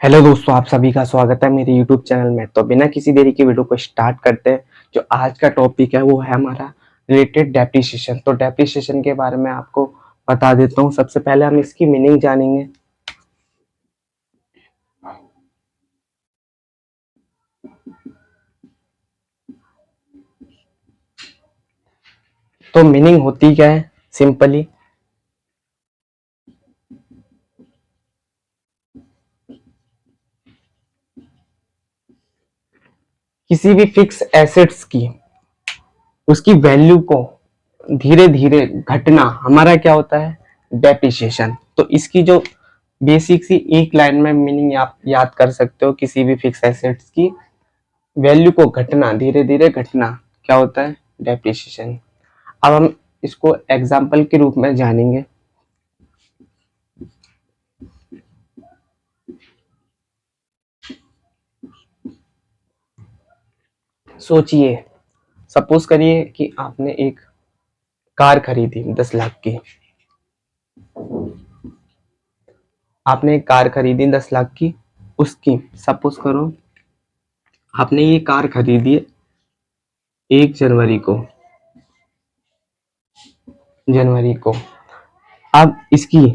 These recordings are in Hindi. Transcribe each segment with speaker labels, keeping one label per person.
Speaker 1: हेलो दोस्तों, आप सभी का स्वागत है मेरे यूट्यूब चैनल में। तो बिना किसी देरी के वीडियो को स्टार्ट करते हैं। जो आज का टॉपिक है वो है हमारा रिलेटेड डेप्रिसिएशन। तो डेप्रिसिएशन के बारे में आपको बता देता हूँ। सबसे पहले हम इसकी मीनिंग जानेंगे। तो मीनिंग होती क्या है सिंपली, किसी भी फिक्स एसेट्स की उसकी वैल्यू को धीरे धीरे घटना हमारा क्या होता है, डेप्रिसिएशन। तो इसकी जो बेसिक सी एक लाइन में मीनिंग आप याद कर सकते हो, किसी भी फिक्स एसेट्स की वैल्यू को घटना, धीरे धीरे घटना क्या होता है, डेप्रिसिएशन। अब हम इसको एग्जाम्पल के रूप में जानेंगे। सोचिए, सपोज करिए कि आपने एक कार खरीदी 10 लाख की। आपने एक कार खरीदी 10 लाख की। उसकी सपोज करो आपने ये कार खरीदी 1 जनवरी को। अब इसकी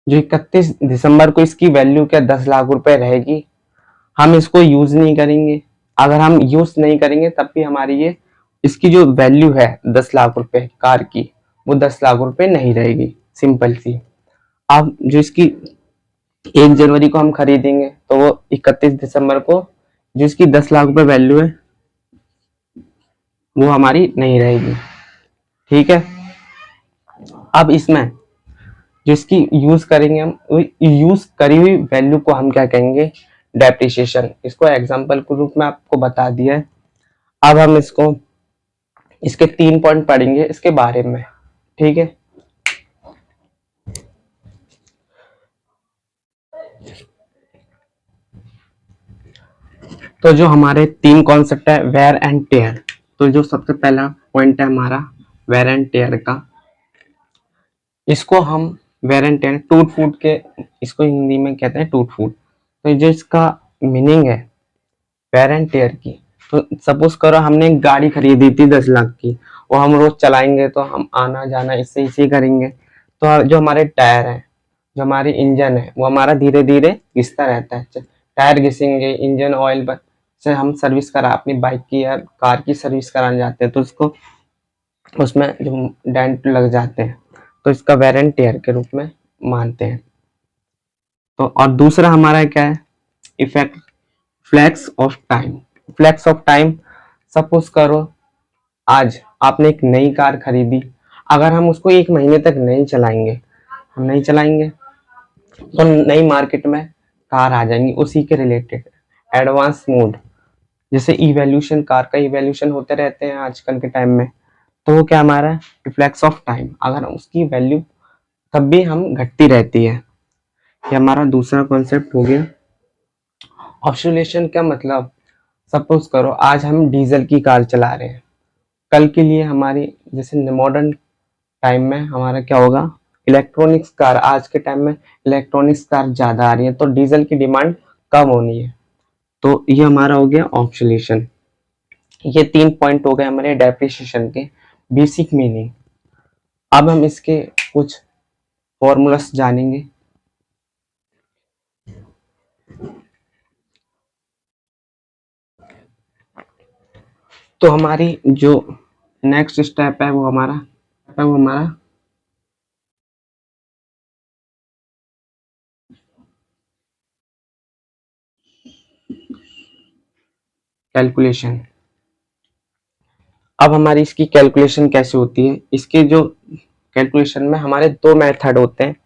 Speaker 1: जो 31 दिसंबर को इसकी वैल्यू क्या 10 लाख रुपए रहेगी। हम इसको यूज नहीं करेंगे। अगर हम यूज नहीं करेंगे तब भी हमारी ये इसकी जो वैल्यू है 10 लाख रुपए कार की, वो 10 लाख रुपए नहीं रहेगी। सिंपल सी। अब जो इसकी 1 जनवरी को हम खरीदेंगे तो वो 31 दिसंबर को जो इसकी 10 लाख रुपए वैल्यू है वो हमारी नहीं रहेगी। ठीक है। अब इसमें जो इसकी यूज करेंगे हम, यूज करी हुई वैल्यू को हम क्या कहेंगे, डेप्रिसिएशन। इसको एग्जांपल के रूप में आपको बता दिया है। अब हम इसको इसके 3 पॉइंट पढ़ेंगे इसके बारे में। ठीक है। तो जो हमारे 3 कॉन्सेप्ट है वेयर एंड टेयर। तो जो सबसे पहला पॉइंट है हमारा वेयर एंड टेयर का, इसको हम वेयर एंड टेयर टूट फूट के, इसको हिंदी में कहते हैं टूट फूट। तो जो इसका मीनिंग है वेयर एंड टेयर की, तो सपोज करो हमने एक गाड़ी खरीदी थी 10 लाख की, वो हम रोज चलाएंगे तो हम आना जाना इससे इसे करेंगे। तो जो हमारे टायर है, जो हमारी इंजन है, वो हमारा धीरे धीरे घिसता रहता है। टायर घिसेंगे, इंजन ऑयल से हम सर्विस करा अपनी बाइक की या कार की सर्विस कराने जाते हैं तो उसको उसमें जो डेंट लग जाते हैं, तो इसका वेयर एंड टेयर के रूप में मानते हैं। तो और दूसरा हमारा क्या है, effect flux of time. Flux of time, suppose करो आज आपने एक नई कार खरीदी। अगर हम उसको 1 महीने तक नहीं चलाएंगे, हम नहीं चलाएंगे तो नई मार्केट में कार आ जाएंगी उसी के रिलेटेड एडवांस मोड। जैसे इवोल्यूशन, कार का इवोल्यूशन होते रहते हैं आजकल के टाइम में। तो वो क्या हमारा रिफ्लेक्स ऑफ टाइम, अगर उसकी वैल्यू तब भी हम घटती रहती है। ये हमारा दूसरा कॉन्सेप्ट हो गया। ऑस्किलेशन का मतलब, सपोज करो आज हम डीजल की कार चला रहे हैं, कल के लिए हमारी जैसे मॉडर्न टाइम में हमारा क्या होगा, इलेक्ट्रॉनिक्स कार। आज के टाइम में इलेक्ट्रॉनिक्स कार ज्यादा आ रही है तो डीजल की डिमांड कम होनी है। तो ये हमारा हो गया ऑस्किलेशन। ये 3 पॉइंट हो गए हमारे डेप्रिसिएशन के बेसिक मीनिंग। अब हम इसके कुछ फॉर्मूलास जानेंगे। तो हमारी जो नेक्स्ट स्टेप है वो हमारा कैलकुलेशन। अब हमारी इसकी कैलकुलेशन कैसे होती है, इसके जो कैलकुलेशन में हमारे 2 मेथड होते हैं।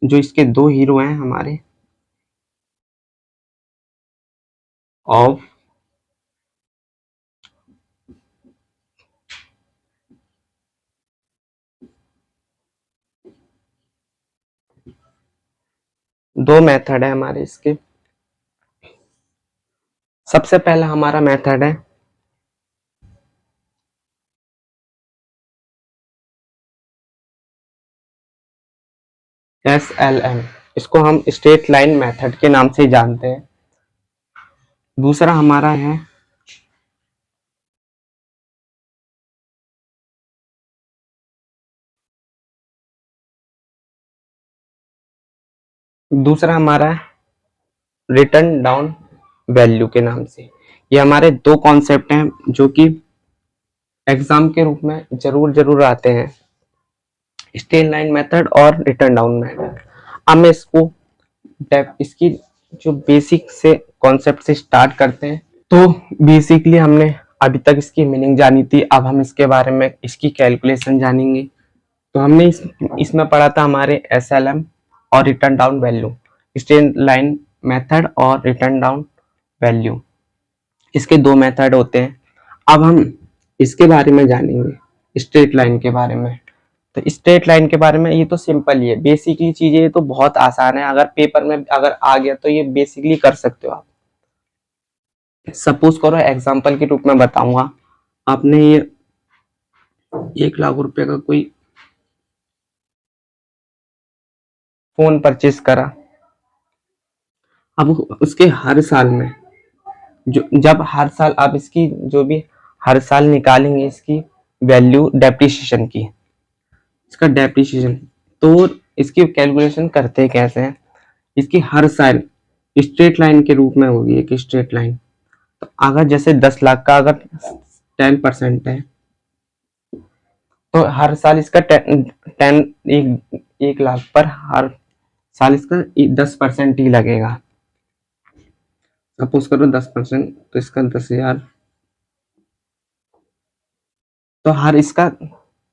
Speaker 1: जो इसके 2 हीरो हैं हमारे, ऑफ दो मेथड है हमारे इसके। सबसे पहला हमारा मेथड है SLM, इसको हम स्ट्रेट लाइन मेथड के नाम से जानते हैं। दूसरा हमारा है रिटर्न डाउन वैल्यू के नाम से। ये हमारे दो कॉन्सेप्ट हैं जो कि एग्जाम के रूप में जरूर आते हैं, स्ट्रेट लाइन मेथड और रिटर्न डाउन मेथड। अब मैं इसकी जो बेसिक से कॉन्सेप्ट से स्टार्ट करते हैं। तो बेसिकली हमने अभी तक इसकी मीनिंग जानी थी, अब हम इसके बारे में इसकी कैलकुलेशन जानेंगे। तो हमने इसमें पढ़ा था हमारे SLM और return down value, straight line method और रिटर्न डाउन वैल्यू, इसके दो मेथड होते हैं। अब हम इसके बारे में जानेंगे, स्ट्रेट लाइन के बारे में। तो स्ट्रेट लाइन के बारे में ये तो सिंपल ही है, बेसिकली चीजें ये तो बहुत आसान है, अगर पेपर में अगर आ गया तो ये बेसिकली कर सकते हो आप। सपोज करो एग्जांपल के रूप में बताऊंगा, आपने ये 1 लाख रुपए का कोई फोन परचेज करा। अब उसके हर साल में जब हर साल आप इसकी जो भी हर साल निकालेंगे इसकी वैल्यू डेप्रिसिएशन की, इसका डेप्रिसिएशन, तो इसकी कैलकुलेशन करते कैसे हैं, इसकी हर साल स्ट्रेट लाइन के रूप में होगी एक स्ट्रेट लाइन। तो अगर जैसे 10 लाख का अगर 10% है तो हर साल इसका 1 लाख पर हर साल इसका 10% ही लगेगा। सपोज करो 10%, तो इसका 10,000, तो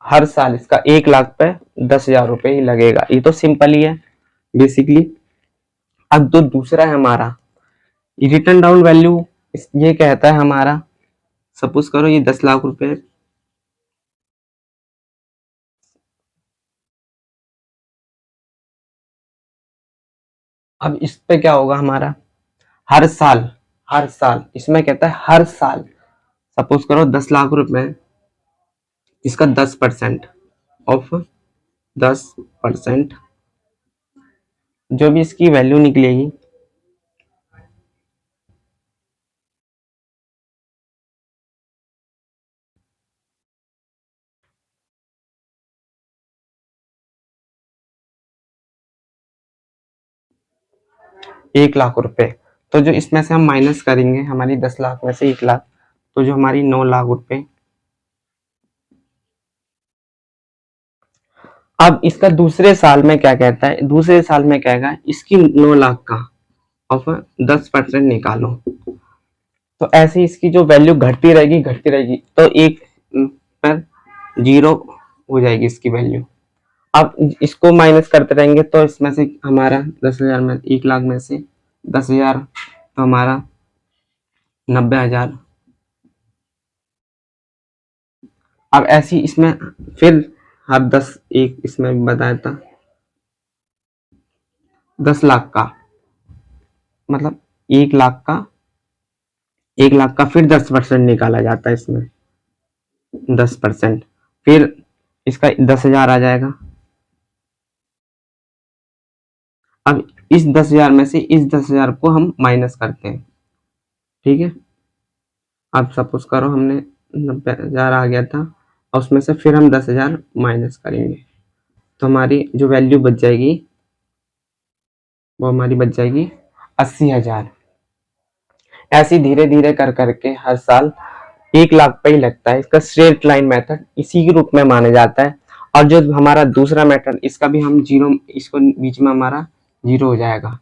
Speaker 1: हर साल इसका 1 लाख पे 10,000 रुपए ही लगेगा। ये तो सिंपल ही है बेसिकली। अब तो दूसरा है हमारा रिटर्न डाउन वैल्यू, ये कहता है हमारा, सपोज करो ये 10 लाख रुपए, अब इस पे क्या होगा हमारा, हर साल इसमें कहता है हर साल, सपोज करो 10 लाख रुपए, इसका 10% ऑफ 10%, जो भी इसकी वैल्यू निकलेगी, एक लाख रुपए, तो जो इसमें से हम माइनस करेंगे हमारी 10 लाख में से 1 लाख, तो जो हमारी 9 लाख रुपए। अब इसका दूसरे साल में क्या कहता है, दूसरे साल में कहेगा इसकी 9 लाख का ऑफ 10% निकालो। तो ऐसे इसकी जो वैल्यू घटती रहेगी, तो एक पर 0 हो जाएगी इसकी वैल्यू। अब इसको माइनस करते रहेंगे, तो इसमें से हमारा 10,000 में 1 लाख में से 10,000, तो हमारा 90,000। अब ऐसी इसमें फिर हर 10, एक इसमें बताया था 10 लाख का, मतलब 1 लाख का फिर 10% निकाला जाता है इसमें, 10%, फिर इसका 10,000 आ जाएगा। अब इस 10,000 में से इस 10,000 को हम माइनस करते हैं, ठीक है। अब सपोज करो हमने 90,000 आ गया था, और उसमें से फिर हम 10,000 माइनस करेंगे, तो हमारी जो वैल्यू बच जाएगी वो हमारी बच जाएगी 80,000। ऐसी धीरे धीरे कर करके हर साल 1 लाख पे ही लगता है। इसका स्ट्रेट लाइन मेथड इसी के रूप में माना जाता है। और जो हमारा दूसरा मेथड, इसका भी हम जीरो, इसको बीच में हमारा 0 हो जाएगा,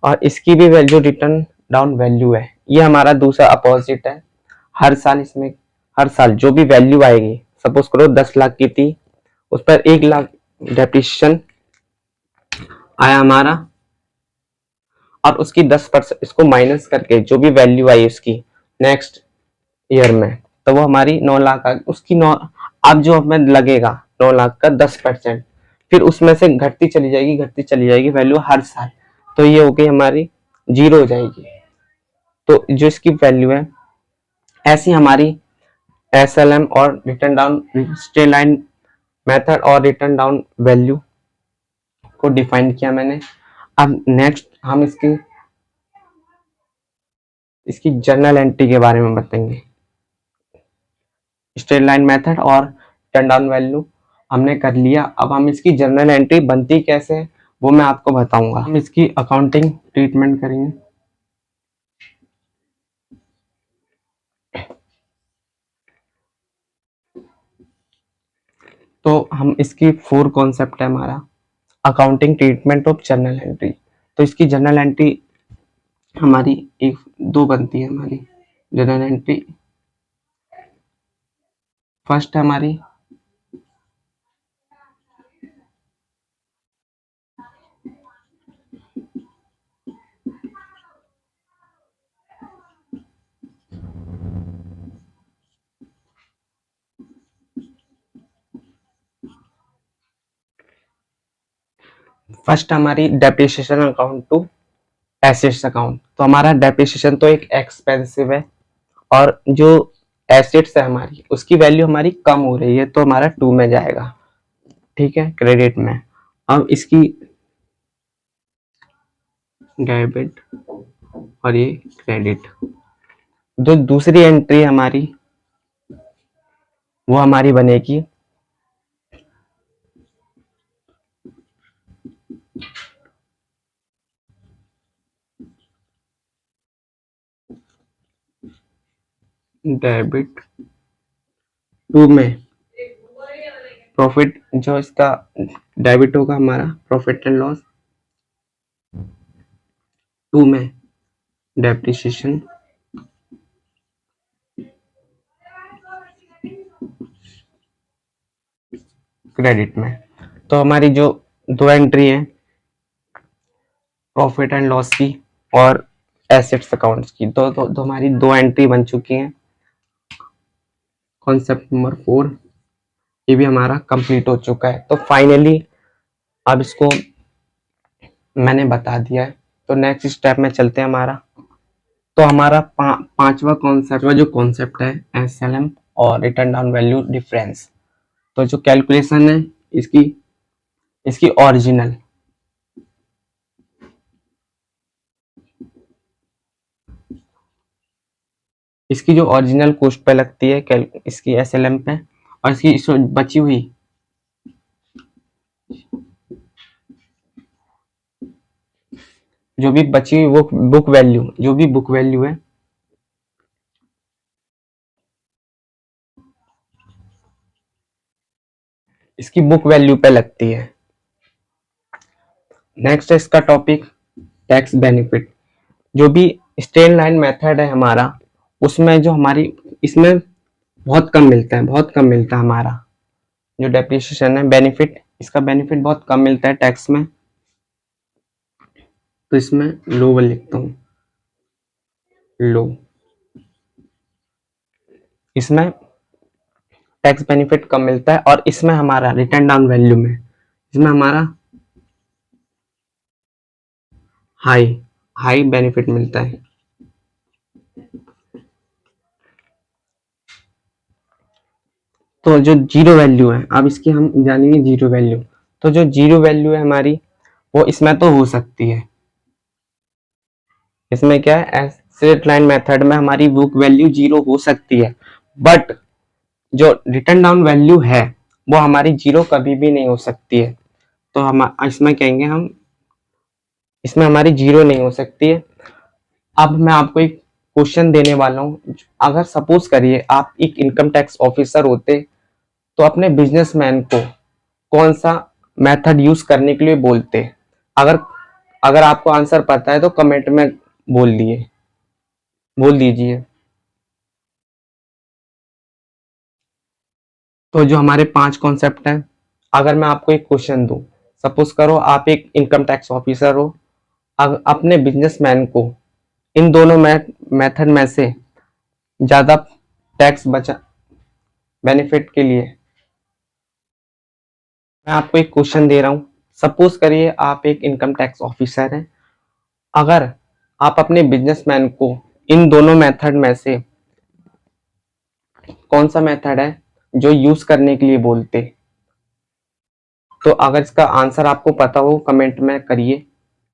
Speaker 1: और इसकी भी वैल्यू रिटर्न डाउन वैल्यू है, ये हमारा दूसरा अपोजिट है। हर साल जो भी वैल्यू आएगी, सपोज करो 10 लाख की थी, उस पर 1 लाख डेप्रिसिएशन आया हमारा, और उसकी 10% इसको माइनस करके जो भी वैल्यू आई उसकी नेक्स्ट ईयर में, तो वो हमारी 9 लाख आ, उसकी 9, अब जो हमें लगेगा 9 लाख का 10%, फिर उसमें से घटती चली जाएगी वैल्यू हर साल, तो ये हो गई हमारी 0 हो जाएगी। तो जो इसकी वैल्यू है, ऐसी हमारी SLM और return down straight line method और रिटर्न डाउन वैल्यू को डिफाइन किया मैंने। अब नेक्स्ट हम इसकी जर्नल एंट्री के बारे में बताएंगे। स्ट्रेट लाइन मेथड और टर्न डाउन वैल्यू हमने कर लिया। अब हम इसकी जर्नल एंट्री बनती कैसे है वो मैं आपको बताऊंगा। हम इसकी अकाउंटिंग ट्रीटमेंट करेंगे। तो हम इसकी 4 कॉन्सेप्ट है हमारा accounting treatment of journal entry. तो इसकी जर्नल एंट्री हमारी एक दो बनती है हमारी जर्नल एंट्री। फर्स्ट है हमारी depreciation account to assets account. तो हमारा डेप्रिसिएशन तो एक एक्सपेंसिव है और जो एसेट्स है हमारी उसकी वैल्यू हमारी कम हो रही है, तो हमारा 2 में जाएगा, ठीक है, क्रेडिट में। अब इसकी डेबिट और ये क्रेडिट। जो दूसरी एंट्री हमारी वो हमारी बनेगी डेबिट 2 में प्रॉफिट। जो इसका डेबिट होगा हमारा प्रॉफिट एंड लॉस, 2 में डेप्रिसिएशन, क्रेडिट में। तो हमारी जो दो एंट्री है प्रॉफिट एंड लॉस की और एसेट्स अकाउंट्स की, तो हमारी दो एंट्री बन चुकी हैं। कॉन्सेप्ट नंबर 4 ये भी हमारा कंप्लीट हो चुका है। तो फाइनली अब इसको मैंने बता दिया है, तो नेक्स्ट स्टेप में चलते हैं हमारा। तो हमारा पांचवा जो कॉन्सेप्ट है एसएलएम और रिटर्न डाउन वैल्यू डिफरेंस। तो जो कैलकुलेशन है इसकी ओरिजिनल, इसकी जो ओरिजिनल कॉस्ट पे लगती है इसकी एसएलएम पे, और इसकी बची हुई जो भी बची हुई वो बुक वैल्यू, जो भी बुक वैल्यू है इसकी बुक वैल्यू पे लगती है। नेक्स्ट है इसका टॉपिक टैक्स बेनिफिट। जो भी स्ट्रेट लाइन मेथड है हमारा उसमें जो हमारी इसमें बहुत कम मिलता है हमारा जो डेप्रिसिएशन है बेनिफिट, इसका बेनिफिट बहुत कम मिलता है टैक्स में। तो इसमें लो लिखता हूँ, लो। इसमें टैक्स बेनिफिट कम मिलता है और इसमें हमारा रिटर्न डाउन वैल्यू में इसमें हमारा हाई बेनिफिट मिलता है। तो जो जीरो वैल्यू है, अब इसकी हम जानेंगे जीरो वैल्यू। तो जो जीरो वैल्यू है हमारी वो इसमें तो हो सकती है, इसमें क्या है स्ट्रेट लाइन मेथड में हमारी बुक वैल्यू जीरो हो सकती है, बट जो रिटर्न डाउन वैल्यू है वो हमारी जीरो कभी भी नहीं हो सकती है। तो हम इसमें कहेंगे हम इसमें हमारी जीरो नहीं हो सकती है। अब मैं आपको एक क्वेश्चन देने वाला हूँ। अगर सपोज करिए आप एक इनकम टैक्स ऑफिसर होते तो अपने बिजनेसमैन को कौन सा मेथड यूज करने के लिए बोलते? अगर अगर आपको आंसर पता है तो कमेंट में बोल दीजिए। तो जो हमारे 5 कॉन्सेप्ट हैं, अगर मैं आपको एक क्वेश्चन दूं, सपोज करो आप एक इनकम टैक्स ऑफिसर हो, अपने बिजनेसमैन को इन दोनों मेथड में से ज्यादा टैक्स बचा बेनिफिट के लिए मैं आपको एक क्वेश्चन दे रहा हूं। सपोज करिए आप एक इनकम टैक्स ऑफिसर हैं, अगर आप अपने बिजनेसमैन को इन दोनों मेथड में से कौन सा मेथड है जो यूज करने के लिए बोलते? तो अगर इसका आंसर आपको पता हो कमेंट में करिए।